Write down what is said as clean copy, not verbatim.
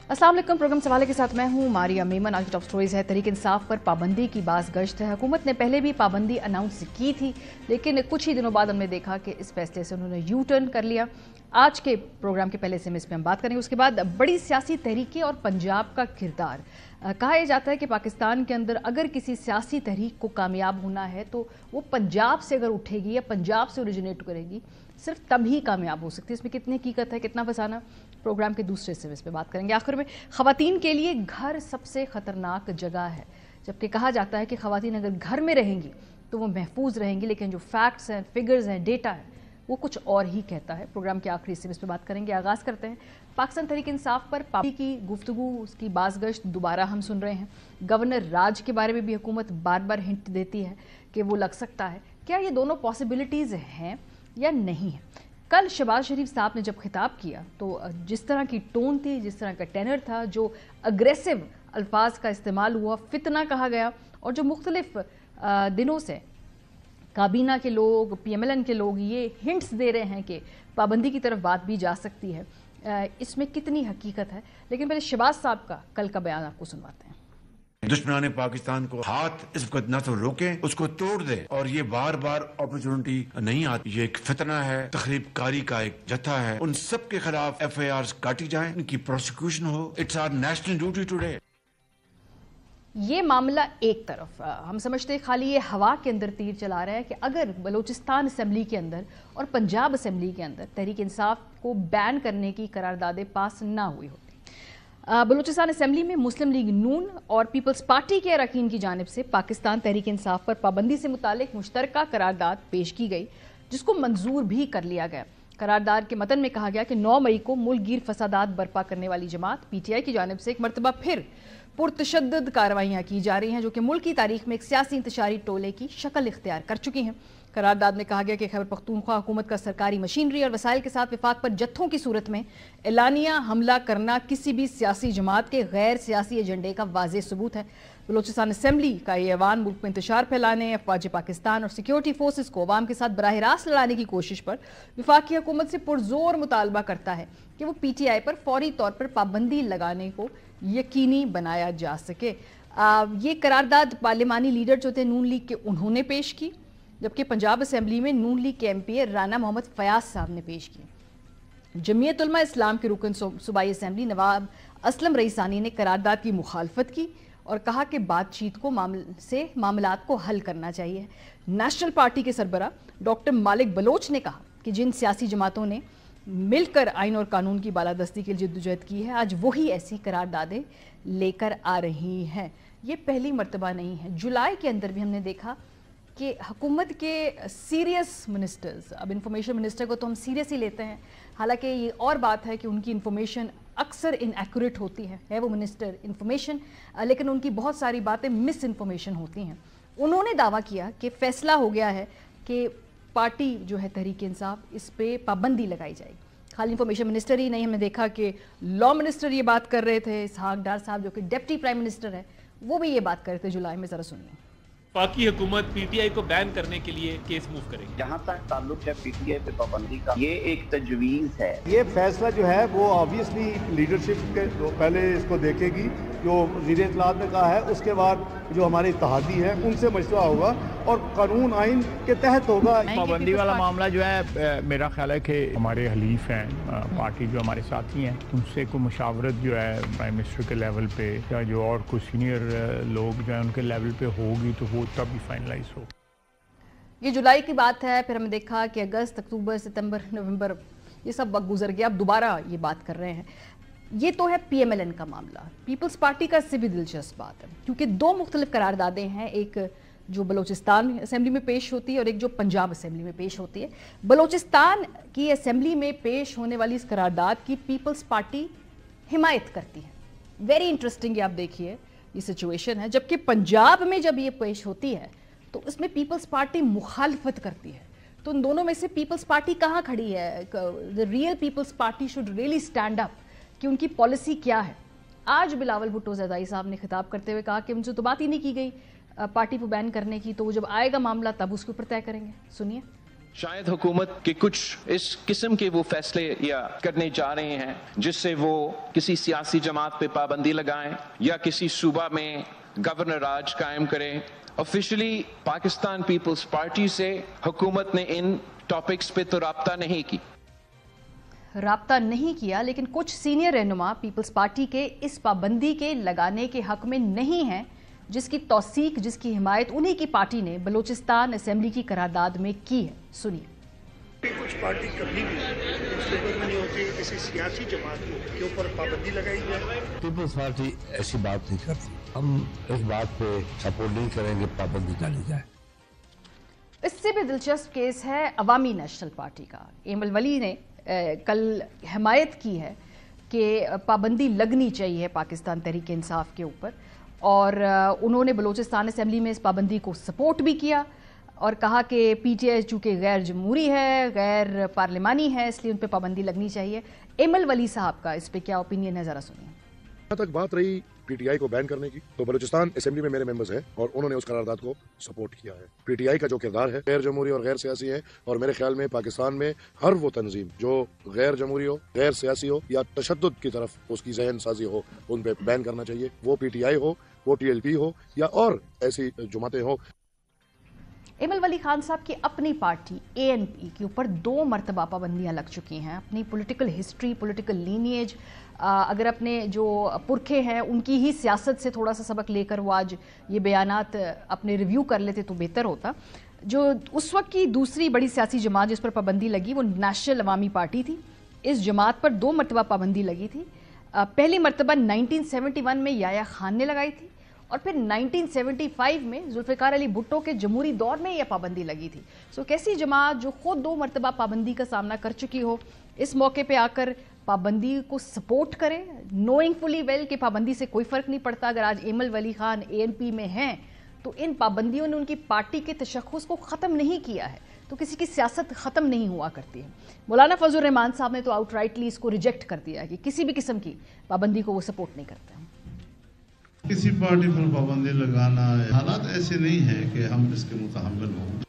अस्सलाम वालेकुम। प्रोग्राम सवाले के साथ मैं हूं मारिया मेमन। आज की टॉप स्टोरीज है तहरीक इंसाफ पर पाबंदी की बाज़ गश्त है। हुकूमत ने पहले भी पाबंदी अनाउंस की थी, लेकिन कुछ ही दिनों बाद हमने देखा कि इस फैसले से उन्होंने यू टर्न कर लिया। आज के प्रोग्राम के पहले से इस पर हम बात करेंगे। उसके बाद बड़ी सियासी तहरीकें और पंजाब का किरदार। कहा यह जाता है कि पाकिस्तान के अंदर अगर किसी सियासी तहरीक को कामयाब होना है तो वो पंजाब से अगर उठेगी या पंजाब से ओरिजिनेट करेगी, सिर्फ तभी कामयाब हो सकती है। इसमें कितनी हकीकत है, कितना फसाना, प्रोग्राम के दूसरे हिस्से में इस पर बात करेंगे। आखिर में ख़वातीन के लिए घर सबसे ख़तरनाक जगह है, जबकि कहा जाता है कि ख़वातीन अगर घर में रहेंगी तो वो महफूज रहेंगी, लेकिन जो फैक्ट्स हैं, फिगर्स हैं, डेटा है, वो कुछ और ही कहता है। प्रोग्राम के आखिरी हिस्से में इस पर बात करेंगे। आगाज़ करते हैं पाकिस्तान तहरीक इंसाफ पर पाबंदी की गुफ्तगू, उसकी बाज़गश्त दोबारा हम सुन रहे हैं। गवर्नर राज के बारे में भी हुकूमत बार बार हिंट देती है कि वो लग सकता है। क्या ये दोनों पॉसिबिलिटीज़ हैं या नहीं है? कल शहबाज शरीफ साहब ने जब खिताब किया तो जिस तरह की टोन थी, जिस तरह का टेनर था, जो अग्रेसिव अल्फाज का इस्तेमाल हुआ, फितना कहा गया, और जो मुख्तलिफ दिनों से काबीना के लोग, PMLN के लोग ये हिंट्स दे रहे हैं कि पाबंदी की तरफ बात भी जा सकती है, इसमें कितनी हकीकत है? लेकिन पहले शहबाज साहब का कल का बयान आपको सुनवाते हैं। दुश्मनाने पाकिस्तान को हाथ इस वक्त न तो रोके, उसको तोड़ दे, और ये बार बार अपॉर्चुनिटी नहीं आती। ये एक फितना है, तखरीब कारी का एक जत्था है। उन सब के खिलाफ FIRs काटी जाए, इनकी प्रोसिक्यूशन हो। It's our national duty today. ये मामला एक तरफ, हम समझते हैं खाली ये हवा के अंदर तीर चला रहा है कि अगर बलूचिस्तान असम्बली के अंदर और पंजाब असम्बली के अंदर तहरीक इंसाफ को बैन करने की करारदादें पास ना हुई होती, बलूचिस्तान असम्बली में मुस्लिम लीग नून और पीपल्स पार्टी के अरकान की जानिब से पाकिस्तान तहरीक इंसाफ पर पाबंदी से मुतालिक मुश्तरका करारदाद पेश की गई, जिसको मंजूर भी कर लिया गया। करारदाद के मतन में कहा गया कि 9 मई को मुल्क गिर फसादात बर्पा करने वाली जमात PTI की जानिब से एक मरतबा फिर पुरतशद्दद कार्रवाइयाँ की जा रही हैं, जो कि मुल्क की तारीख में एक सियासी इंतशारी टोले की शक्ल इख्तियार कर चुकी हैं। करारदाद में कहा गया कि खैबर पख्तूनख्वा हुकूमत का सरकारी मशीनरी और वसाइल के साथ विफाक पर जत्थों की सूरत में एलानिया हमला करना किसी भी सियासी जमात के गैर सियासी एजेंडे का वाज़ेह सबूत है। बलूचिस्तान असम्बली का ये ऐवान मुल्क में इंतशार फैलाने, अफवाज पाकिस्तान और सिक्योरिटी फोर्सेस को अवाम के साथ बराह रास्त लड़ाने की कोशिश पर विफाकी हुकूमत से पुरजोर मुतालबा करता है कि वो PTI पर फौरी तौर पर पाबंदी लगाने को यकीनी बनाया जा सके। ये करारदाद पार्लिमानी लीडर जो थे नून लीग के, उन्होंने पेश की, जबकि पंजाब असम्बली में नून लीग के MP राना मोहम्मद फयाज साहब ने पेश की। जमीयत उलमा इस्लाम के रुकन सूबाई असम्बली नवाब असलम रईसानी ने करारदाद की मुखालफत की और कहा कि बातचीत को मामलात को हल करना चाहिए। नेशनल पार्टी के सरबरा डॉक्टर मालिक बलोच ने कहा कि जिन सियासी जमातों ने मिलकर आइन और कानून की बालादस्ती के लिए जद्दोजहद की है, आज वही ऐसी करारदादें लेकर आ रही हैं। ये पहली मर्तबा नहीं है। जुलाई के अंदर भी हमने देखा कि हुकूमत के सीरियस मिनिस्टर्स, अब इंफॉर्मेशन मिनिस्टर को तो हम सीरियस ही लेते हैं, हालांकि ये और बात है कि उनकी इंफॉर्मेशन अक्सर इनएक्यूरेट होती है वो मिनिस्टर इंफॉर्मेशन, लेकिन उनकी बहुत सारी बातें मिस इन्फॉर्मेशन होती हैं। उन्होंने दावा किया कि फैसला हो गया है कि पार्टी जो है तहरीक इंसाफ, इस पे पाबंदी लगाई जाएगी। खाली इंफॉर्मेशन मिनिस्टर ही नहीं, हमने देखा कि लॉ मिनिस्टर ये बात कर रहे थे, इसहाक डार साहब जो कि डिप्टी प्राइम मिनिस्टर है, वो भी ये बात कर रहे थे जुलाई में। ज़रा सुनिए। पाकी हुकूमत PTI को बैन करने के लिए केस मूव करेगी। जहाँ तक ताल्लुक है PTI पे पाबंदी का, ये एक तजवीज़ है। ये फैसला जो है वो ऑब्वियसली लीडरशिप के पहले इसको देखेगी, जो वज़ीर इत्तलात ने कहा है, उसके बाद जो हमारे इत्तेहादी हैं उनसे मशवरा होगा और कानून आइन के तहत होगा। पाबंदी वाला मामला जो है, मेरा ख्याल है कि हमारे हलीफ हैं, पार्टी जो हमारे साथी हैं, उनसे कोई मुशावरत जो है प्राइम मिनिस्टर के लेवल पे या जो और कुछ सीनियर लोग जो है उनके लेवल पे होगी, तो वो तब भी फाइनलाइज हो। ये जुलाई की बात है, फिर हमने देखा कि अगस्त, अक्टूबर, सितंबर, नवंबर, ये सब वक्त गुजर गया, अब दोबारा ये बात कर रहे हैं। ये तो है PMLN का मामला। पीपल्स पार्टी का इससे भी दिलचस्प बात है, क्योंकि दो मुख्तलिफ करारदादें हैं, एक जो बलूचिस्तान असम्बली में पेश होती है और एक जो पंजाब असम्बली में पेश होती है। बलूचिस्तान की असम्बली में पेश होने वाली इस करारदाद की पीपल्स पार्टी हिमायत करती है। वेरी इंटरेस्टिंग, आप देखिए ये सिचुएशन है। जबकि पंजाब में जब ये पेश होती है तो उसमें पीपल्स पार्टी मुखालफत करती है। तो उन दोनों में से पीपल्स पार्टी कहाँ खड़ी है? The real people's party should really stand up कि उनकी पॉलिसी क्या है। आज बिलावल भुट्टो ज़रदारी साहब ने खिताब करते हुए कहा कि उनसे तो बात ही नहीं की गई पार्टी को बैन करने की, तो वो जब आएगा मामला तब उसके ऊपर तय करेंगे। सुनिए। شاید حکومت کے کچھ اس قسم کے وہ فیصلے یا کرنے جا رہے ہیں جس سے وہ کسی سیاسی جماعت پہ پابندی لگائیں یا کسی صوبہ میں گورنر راج قائم کریں. آفیشلی پاکستان پیپلز پارٹی سے حکومت نے ان ٹاپکس پہ تو رابطہ نہیں کیا لیکن کچھ سینئر رہنما پیپلز پارٹی کے اس پابندی کے لگانے کے حق میں نہیں ہیں جس کی توثیق جس کی حمایت انہی کی پارٹی نے بلوچستان اسمبلی کی قرارداد میں کی ہے. سنیے. کچھ پارٹی کبھی بھی صحبت میں نہیں ہوتی کسی سیاسی جماعت کے اوپر پابندی لگائی جائے. پیپلز پارٹی ایسی بات نہیں کرتی. ہم اس بات پہ سپورٹ نہیں کریں گے پابندی ڈالی جائے. اس سے بھی دلچسپ کیس ہے عوامی نیشنل پارٹی کا. ایمل ولی نے کل حمایت کی ہے کہ پابندی لگنی چاہیے پاکستان تحریک انصاف کے اوپر اور انہوں نے بلوچستان اسمبلی میں اس پابندی کو سپورٹ بھی کیا اور کہا کہ پی ٹی آئی چونکہ غیر جمہوری ہے غیر پارلیمانی ہے اس لیے ان پہ پابندی لگنی چاہیے. ایمل ولی صاحب کا اس پہ کیا اوپینین ہے ذرا سنیے. جہاں تک بات رہی پی ٹی آئی کو بین کرنے کی تو بلوچستان اسمبلی میں میرے ممبرز ہیں اور انہوں نے اس قرارداد کو سپورٹ کیا ہے. پی ٹی آئی کا جو کردار ہے غیر جمہوری اور غیر سیاسی ہے اور میرے خیال میں پاکستان میں ہر وہ تنظیم جو غیر جمہوری ہو غیر سیاسی ہو یا تشدد کی طرف اس کی ذہن سازی ہو ان پہ بین کرنا چاہیے. وہ پی ٹی آئی ہو وہ ٹی ایل پی ہو یا اور ایسی جماعتیں ہوں. ایمل ولی خان صاحب کی اپنی پارٹی اے این پی کے اوپر 2 مرتبہ پابندیاں لگ چکی ہیں. اپنی پولیٹیکل ہسٹری پولیٹیکل لینیج اگر اپنے جو پرکھے ہیں ان کی ہی سیاست سے تھوڑا سا سبق لے کر وہ آج یہ بیانات اپنے ریویو کر لیتے تو بہتر ہوتا. جو اس وقت کی دوسری بڑی سیاسی جماعت جس پر پابندی لگی وہ نیشنل عوامی پارٹی تھی. اس جماعت پر 2 مرتبہ پابندی لگی تھی. پہلی مرتبہ 1971 میں یحییٰ خان نے لگائی تھی اور پھر 1975 میں ذوالفقار علی بھٹو کے جمہوری دور میں یہ پابندی لگی تھی. سو کیسی جماعت جو خود 2 مرتبہ پابندی کا سامنا کر چکی ہو اس موقع پہ آ کر پابندی کو سپورٹ کرے نوئنگ فلی ویل کہ پابندی سے کوئی فرق نہیں پڑتا. اگر آج ایمل ولی خان اے این پی میں ہیں تو ان پابندیوں نے ان کی پارٹی کے تشخص کو ختم نہیں کیا ہے تو کسی کی سیاست ختم نہیں ہوا کرتی ہے. مولانا فضل الرحمان صاحب نے تو آؤٹ رائٹلی اس کو ریجیکٹ کر دیا کہ کسی بھی قسم کی پابندی کو وہ سپورٹ نہیں کرتے. کسی پارٹی پر پابندی لگانا حالات ایسے نہیں ہیں کہ ہم اس کے متحمل ہوں.